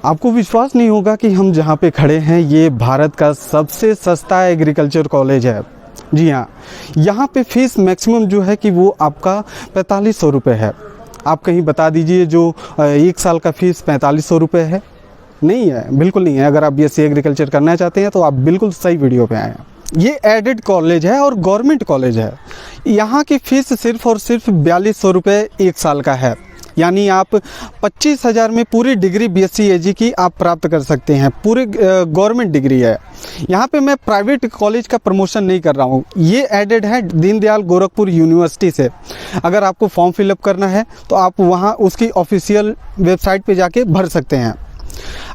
आपको विश्वास नहीं होगा कि हम जहाँ पे खड़े हैं ये भारत का सबसे सस्ता एग्रीकल्चर कॉलेज है। जी हाँ, यहाँ पे फीस मैक्सिमम जो है कि वो आपका 4500 रुपये है। आप कहीं बता दीजिए जो 1 साल का फीस 4500 रुपये है, नहीं है, बिल्कुल नहीं है। अगर आप BSc एग्रीकल्चर करना चाहते हैं तो आप बिल्कुल सही वीडियो पे आए हैं। ये एडेड कॉलेज है और गवर्नमेंट कॉलेज है। यहाँ की फ़ीस सिर्फ़ और सिर्फ 4200 रुपये 1 साल का है। यानी आप 25,000 में पूरी डिग्री BSc AG की आप प्राप्त कर सकते हैं। पूरी गवर्नमेंट डिग्री है। यहाँ पे मैं प्राइवेट कॉलेज का प्रमोशन नहीं कर रहा हूँ, ये एडेड है दीनदयाल गोरखपुर यूनिवर्सिटी से। अगर आपको फॉर्म फिलअप करना है तो आप वहाँ उसकी ऑफिशियल वेबसाइट पे जाके भर सकते हैं।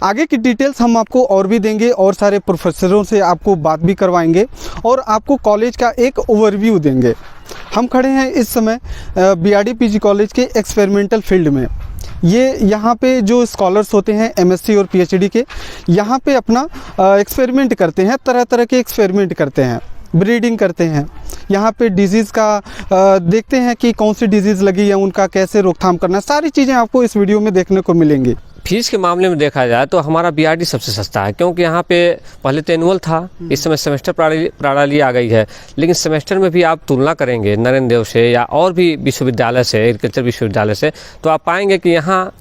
आगे की डिटेल्स हम आपको और भी देंगे और सारे प्रोफेसरों से आपको बात भी करवाएंगे और आपको कॉलेज का एक ओवरव्यू देंगे। हम खड़े हैं इस समय BRD PG कॉलेज के एक्सपेरिमेंटल फील्ड में। ये यहाँ पे जो स्कॉलर्स होते हैं MSc और PhD के, यहाँ पे अपना एक्सपेरिमेंट करते हैं, तरह तरह के एक्सपेरिमेंट करते हैं, ब्रीडिंग करते हैं। यहाँ पे डिजीज़ का देखते हैं कि कौन सी डिजीज़ लगी है, उनका कैसे रोकथाम करना, सारी चीज़ें आपको इस वीडियो में देखने को मिलेंगी। फीस के मामले में देखा जाए तो हमारा BRD सबसे सस्ता है, क्योंकि यहाँ पे पहले तो एनुअल था, इस समय सेमेस्टर प्रणाली आ गई है। लेकिन सेमेस्टर में भी आप तुलना करेंगे नरेंद्र देव से या और भी विश्वविद्यालय से, एग्रीकल्चर विश्वविद्यालय से, तो आप पाएंगे कि यहाँ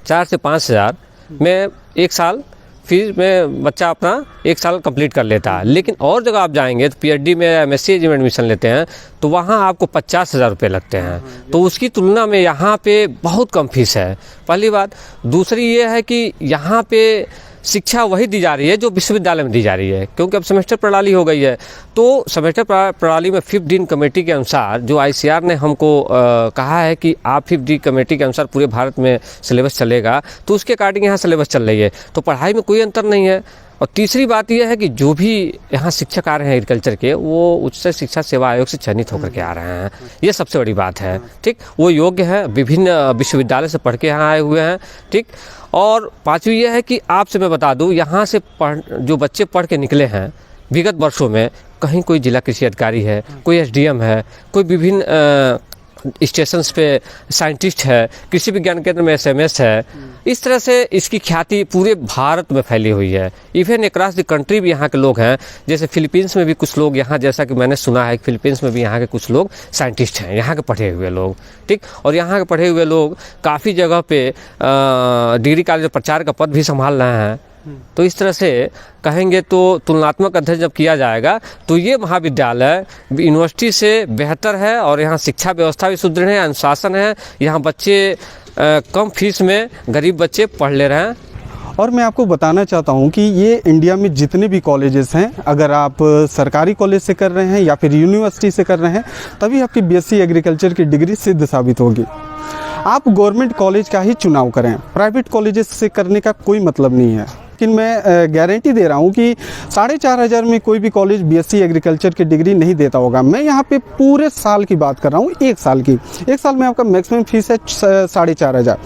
4 से 5 हज़ार में 1 साल फीस में बच्चा अपना 1 साल कंप्लीट कर लेता है। लेकिन और जगह आप जाएंगे तो PhD में MSc AG में एडमिशन लेते हैं तो वहाँ आपको 50,000 रुपये लगते हैं। तो उसकी तुलना में यहाँ पे बहुत कम फीस है, पहली बात। दूसरी ये है कि यहाँ पे शिक्षा वही दी जा रही है जो विश्वविद्यालय में दी जा रही है, क्योंकि अब सेमेस्टर प्रणाली हो गई है। तो सेमेस्टर प्रणाली में 5th डीन कमेटी के अनुसार जो ICAR ने हमको कहा है कि आप 5th डीन कमेटी के अनुसार पूरे भारत में सिलेबस चलेगा, तो उसके अकॉर्डिंग यहाँ सिलेबस चल रही है। तो पढ़ाई में कोई अंतर नहीं है। और तीसरी बात यह है कि जो भी यहाँ शिक्षक आ रहे हैं एग्रीकल्चर के, वो उच्च शिक्षा सेवा आयोग से चयनित होकर के आ रहे हैं। ये सबसे बड़ी बात है, ठीक। वो योग्य है, विभिन्न विश्वविद्यालय से पढ़ के यहाँ आए हुए हैं, ठीक। और पांचवी ये है कि आपसे मैं बता दूं, यहाँ से जो बच्चे पढ़ के निकले हैं विगत वर्षों में, कहीं कोई जिला कृषि अधिकारी है, कोई SDM है, कोई विभिन्न स्टेशंस पे साइंटिस्ट है, कृषि विज्ञान केंद्र में SMS है। इस तरह से इसकी ख्याति पूरे भारत में फैली हुई है। इवन अक्रॉस द कंट्री भी यहाँ के लोग हैं। जैसे फिलीपींस में भी कुछ लोग यहाँ, जैसा कि मैंने सुना है, फिलीपींस में भी यहाँ के कुछ लोग साइंटिस्ट हैं, यहाँ के पढ़े हुए लोग, ठीक। और यहाँ के पढ़े हुए लोग काफ़ी जगह पे डिग्री कॉलेज प्रचार का पद भी संभाल रहे हैं। तो इस तरह से कहेंगे तो तुलनात्मक अध्ययन जब किया जाएगा तो ये महाविद्यालय यूनिवर्सिटी से बेहतर है। और यहाँ शिक्षा व्यवस्था भी सुदृढ़ है, अनुशासन है, यहाँ बच्चे कम फीस में गरीब बच्चे पढ़ ले रहे हैं। और मैं आपको बताना चाहता हूँ कि ये इंडिया में जितने भी कॉलेजेस हैं, अगर आप सरकारी कॉलेज से कर रहे हैं या फिर यूनिवर्सिटी से कर रहे हैं, तभी आपकी BSc एग्रीकल्चर की डिग्री सिद्ध साबित होगी। आप गवर्नमेंट कॉलेज का ही चुनाव करें, प्राइवेट कॉलेजेस से करने का कोई मतलब नहीं है। लेकिन मैं गारंटी दे रहा हूँ कि 4,500 में कोई भी कॉलेज BSc एग्रीकल्चर की डिग्री नहीं देता होगा। मैं यहाँ पे पूरे साल की बात कर रहा हूँ, 1 साल की। 1 साल में आपका मैक्सिमम फीस है 4,500।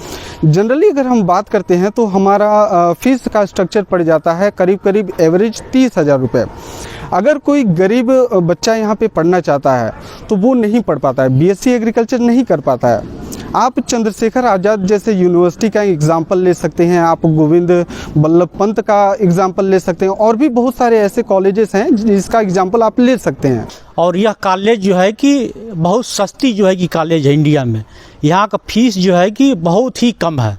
जनरली अगर हम बात करते हैं तो हमारा फीस का स्ट्रक्चर पड़ जाता है करीब करीब एवरेज 30,000 रुपये। अगर कोई गरीब बच्चा यहाँ पे पढ़ना चाहता है तो वो नहीं पढ़ पाता है, BSc एग्रीकल्चर नहीं कर पाता है। आप चंद्रशेखर आज़ाद जैसे यूनिवर्सिटी का एग्जाम्पल ले सकते हैं, आप गोविंद बल्लभ पंत का एग्जाम्पल ले सकते हैं, और भी बहुत सारे ऐसे कॉलेजेस हैं जिसका एग्जाम्पल आप ले सकते हैं। और यह कॉलेज जो है कि बहुत सस्ती जो है कि कॉलेज है इंडिया में। यहाँ का फीस जो है कि बहुत ही कम है।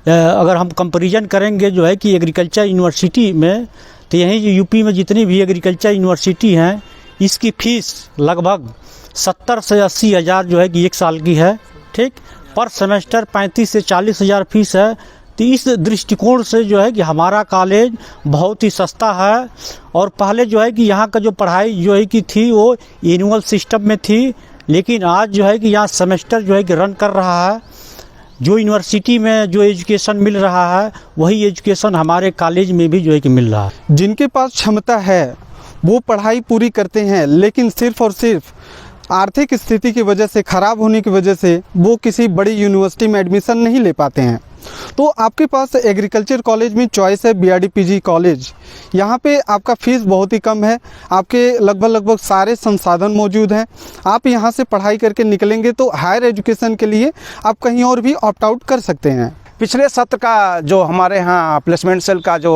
अगर हम कंपैरिजन करेंगे जो है कि एग्रीकल्चर यूनिवर्सिटी में, तो यहीं जो UP में जितनी भी एग्रीकल्चर यूनिवर्सिटी हैं, इसकी फ़ीस लगभग 70 से 80 हज़ार जो है कि 1 साल की है, ठीक। पर सेमेस्टर 35 से 40 हज़ार फीस है। तो इस दृष्टिकोण से जो है कि हमारा कॉलेज बहुत ही सस्ता है। और पहले जो है कि यहाँ का जो पढ़ाई जो है कि थी वो एनुअल सिस्टम में थी, लेकिन आज जो है कि यहाँ सेमेस्टर जो है कि रन कर रहा है। जो यूनिवर्सिटी में जो एजुकेशन मिल रहा है वही एजुकेशन हमारे कॉलेज में भी जो है कि मिल रहा है। जिनके पास क्षमता है वो पढ़ाई पूरी करते हैं, लेकिन सिर्फ और सिर्फ आर्थिक स्थिति की वजह से, ख़राब होने की वजह से वो किसी बड़ी यूनिवर्सिटी में एडमिशन नहीं ले पाते हैं। तो आपके पास एग्रीकल्चर कॉलेज में चॉइस है BRD PG कॉलेज। यहाँ पे आपका फ़ीस बहुत ही कम है, आपके लगभग सारे संसाधन मौजूद हैं। आप यहाँ से पढ़ाई करके निकलेंगे तो हायर एजुकेशन के लिए आप कहीं और भी ऑप्ट आउट कर सकते हैं। पिछले सत्र का जो हमारे यहाँ प्लेसमेंट सेल का जो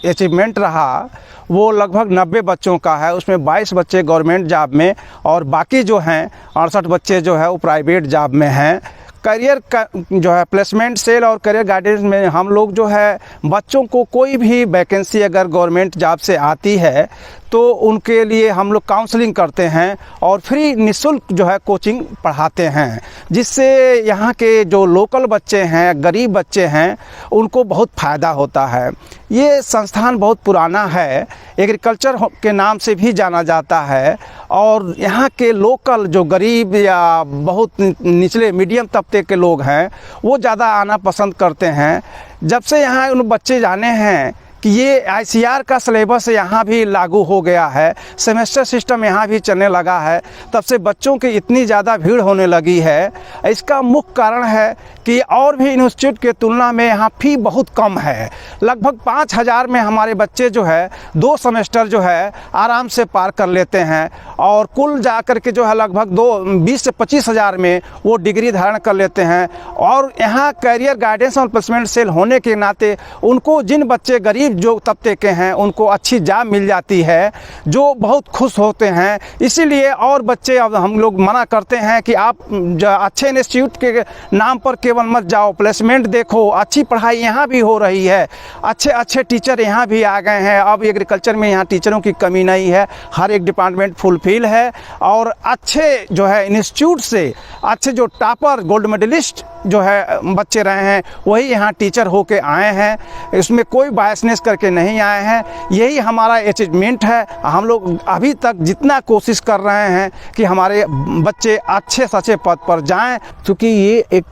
अचीवमेंट रहा वो लगभग 90 बच्चों का है। उसमें 22 बच्चे गवर्नमेंट जॉब में और बाकी जो हैं 68 बच्चे जो है वो प्राइवेट जॉब में हैं। करियर का जो है प्लेसमेंट सेल और करियर गाइडेंस में हम लोग जो है बच्चों को कोई भी वैकेंसी अगर गवर्नमेंट जॉब से आती है तो उनके लिए हम लोग काउंसलिंग करते हैं और फ्री निःशुल्क जो है कोचिंग पढ़ाते हैं, जिससे यहाँ के जो लोकल बच्चे हैं, गरीब बच्चे हैं, उनको बहुत फ़ायदा होता है। ये संस्थान बहुत पुराना है, एग्रीकल्चर के नाम से भी जाना जाता है और यहाँ के लोकल जो गरीब या बहुत निचले मीडियम तबके के लोग हैं वो ज़्यादा आना पसंद करते हैं। जब से यहाँ उन बच्चे जाने हैं कि ये आईसीआर का सिलेबस यहाँ भी लागू हो गया है, सेमेस्टर सिस्टम यहाँ भी चलने लगा है, तब से बच्चों की इतनी ज़्यादा भीड़ होने लगी है। इसका मुख्य कारण है कि और भी इंस्टीट्यूट के तुलना में यहाँ फ़ी बहुत कम है। लगभग 5,000 में हमारे बच्चे जो है 2 सेमेस्टर जो है आराम से पार कर लेते हैं और कुल जा कर के जो है लगभग 20 से 25,000 में वो डिग्री धारण कर लेते हैं। और यहाँ कैरियर गाइडेंस और प्लेसमेंट सेल होने के नाते उनको जिन बच्चे गरीब जो तबके के हैं उनको अच्छी जॉब मिल जाती है, जो बहुत खुश होते हैं। इसीलिए और बच्चे अब हम लोग मना करते हैं कि आप अच्छे इंस्टीट्यूट के नाम पर केवल मत जाओ, प्लेसमेंट देखो, अच्छी पढ़ाई यहाँ भी हो रही है, अच्छे अच्छे टीचर यहाँ भी आ गए हैं। अब एग्रीकल्चर में यहाँ टीचरों की कमी नहीं है, हर एक डिपार्टमेंट फुलफिल है और अच्छे जो है इंस्टीट्यूट से अच्छे जो टॉपर गोल्ड मेडलिस्ट जो है बच्चे रहे हैं वही यहाँ टीचर होके आए हैं। इसमें कोई बायसनेस करके नहीं आए हैं। यही हमारा अचीवमेंट है। हम लोग अभी तक जितना कोशिश कर रहे हैं कि हमारे बच्चे अच्छे से अच्छे पद पर जाएं। क्योंकि ये एक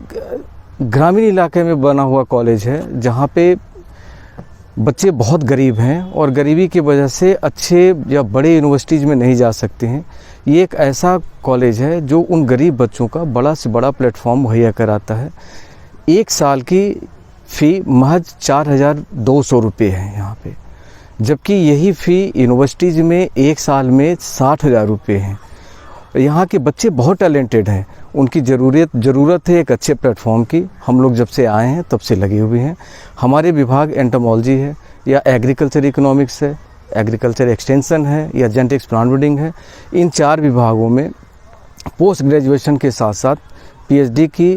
ग्रामीण इलाके में बना हुआ कॉलेज है जहाँ पे बच्चे बहुत गरीब हैं और गरीबी की वजह से अच्छे या बड़े यूनिवर्सिटीज़ में नहीं जा सकते हैं। ये एक ऐसा कॉलेज है जो उन गरीब बच्चों का बड़ा से बड़ा प्लेटफॉर्म मुहैया कराता है। 1 साल की फ़ी महज 4,200 रुपये है यहाँ पे, जबकि यही फ़ी यूनिवर्सिटीज़ में 1 साल में 60,000 रुपये हैं। यहाँ के बच्चे बहुत टैलेंटेड हैं, उनकी ज़रूरत है एक अच्छे प्लेटफॉर्म की। हम लोग जब से आए हैं तब से लगे हुए हैं। हमारे विभाग एंटोमोलॉजी है या एग्रीकल्चर इकोनॉमिक्स है, एग्रीकल्चर एक्सटेंशन है या जेनेटिक्स प्लांट ब्रीडिंग है। इन 4 विभागों में पोस्ट ग्रेजुएशन के साथ साथ पीएचडी की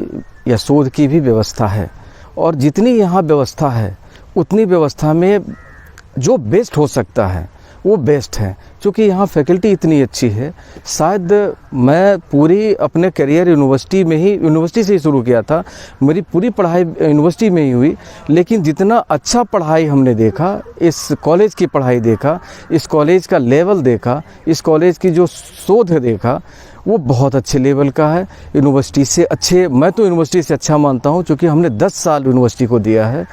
या शोध की भी व्यवस्था है। और जितनी यहाँ व्यवस्था है उतनी व्यवस्था में जो बेस्ट हो सकता है वो बेस्ट है। क्योंकि यहाँ फैकल्टी इतनी अच्छी है। शायद मैं पूरी अपने करियर यूनिवर्सिटी से ही शुरू किया था, मेरी पूरी पढ़ाई यूनिवर्सिटी में ही हुई, लेकिन जितना अच्छा पढ़ाई हमने देखा, इस कॉलेज की पढ़ाई देखा, इस कॉलेज का लेवल देखा, इस कॉलेज की जो शोध देखा, वो बहुत अच्छे लेवल का है। यूनिवर्सिटी से अच्छे, मैं तो यूनिवर्सिटी से अच्छा मानता हूँ क्योंकि हमने 10 साल यूनिवर्सिटी को दिया है।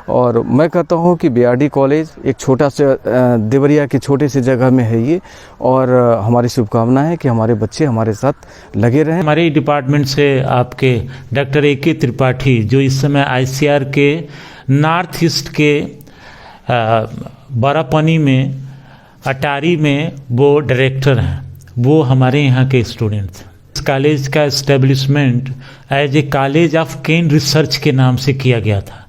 और मैं कहता हूँ कि बीआरडी कॉलेज एक छोटा सा देवरिया की छोटे से जगह में है ये, और हमारी शुभकामना है कि हमारे बच्चे हमारे साथ लगे रहें। हमारे डिपार्टमेंट से आपके डॉक्टर ए.के. त्रिपाठी, जो इस समय आईसीआर के नॉर्थ ईस्ट के बारापानी में अटारी में वो डायरेक्टर हैं, वो हमारे यहाँ के स्टूडेंट हैं। इस कॉलेज का establishment as a college of cane research के नाम से किया गया था।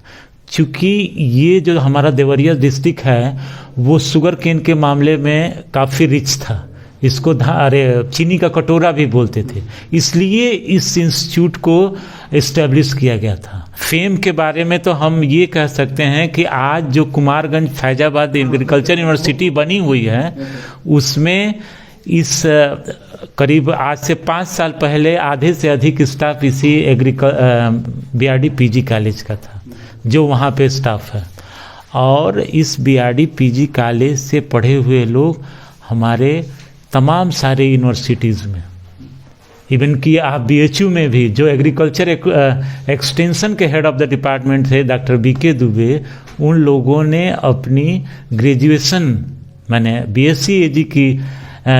चूँकि ये जो हमारा देवरिया डिस्ट्रिक्ट है वो शुगर केन के मामले में काफ़ी रिच था, इसको चीनी का कटोरा भी बोलते थे, इसलिए इस इंस्टीट्यूट को इस्टेब्लिश किया गया था। फेम के बारे में तो हम ये कह सकते हैं कि आज जो कुमारगंज फैजाबाद एग्रीकल्चर यूनिवर्सिटी बनी हुई है उसमें इस करीब आज से 5 साल पहले आधे से अधिक स्टाफ इसी बीआरडी पीजी कॉलेज का था, जो वहाँ पे स्टाफ है। और इस बीआरडी पीजी कॉलेज से पढ़े हुए लोग हमारे तमाम सारे यूनिवर्सिटीज़ में, इवन कि आप बीएचयू में भी जो एग्रीकल्चर एक्सटेंशन के हेड ऑफ द डिपार्टमेंट थे डॉक्टर बीके दुबे, उन लोगों ने अपनी ग्रेजुएशन माने बीएससी एजी की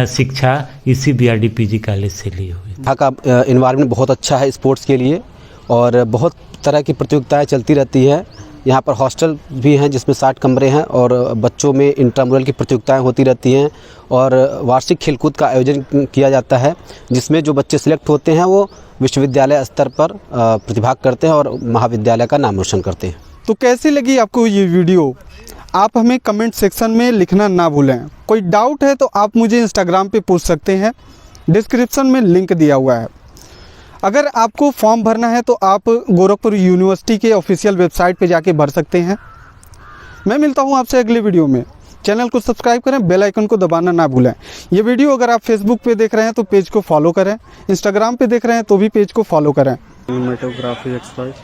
शिक्षा इसी बीआरडी पीजी कॉलेज से ली हुई। यहाँ का इन्वायरमेंट बहुत अच्छा है स्पोर्ट्स के लिए और बहुत तरह की प्रतियोगिताएं चलती रहती है। यहाँ पर हॉस्टल भी हैं जिसमें 60 कमरे हैं और बच्चों में इंट्रामुरल की प्रतियोगिताएं होती रहती हैं और वार्षिक खेलकूद का आयोजन किया जाता है जिसमें जो बच्चे सिलेक्ट होते हैं वो विश्वविद्यालय स्तर पर प्रतिभाग करते हैं और महाविद्यालय का नाम रोशन करते हैं। तो कैसी लगी आपको ये वीडियो, आप हमें कमेंट सेक्शन में लिखना ना भूलें। कोई डाउट है तो आप मुझे इंस्टाग्राम पे पूछ सकते हैं, डिस्क्रिप्शन में लिंक दिया हुआ है। अगर आपको फॉर्म भरना है तो आप गोरखपुर यूनिवर्सिटी के ऑफिशियल वेबसाइट पे जाके भर सकते हैं। मैं मिलता हूँ आपसे अगले वीडियो में। चैनल को सब्सक्राइब करें, बेल आइकन को दबाना ना भूलें। ये वीडियो अगर आप फेसबुक पे देख रहे हैं तो पेज को फॉलो करें, इंस्टाग्राम पे देख रहे हैं तो भी पेज को फॉलो करें। सिनेमेटोग्राफी एक्सपर्ट,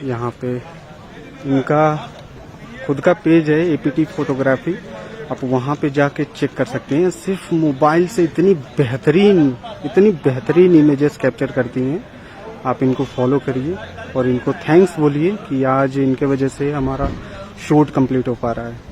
यहाँ पे इनका खुद का पेज है APT फोटोग्राफी, आप वहाँ पे जाके चेक कर सकते हैं। सिर्फ मोबाइल से इतनी बेहतरीन इमेजेस कैप्चर करती हैं। आप इनको फॉलो करिए और इनको थैंक्स बोलिए कि आज इनके वजह से हमारा शूट कंप्लीट हो पा रहा है।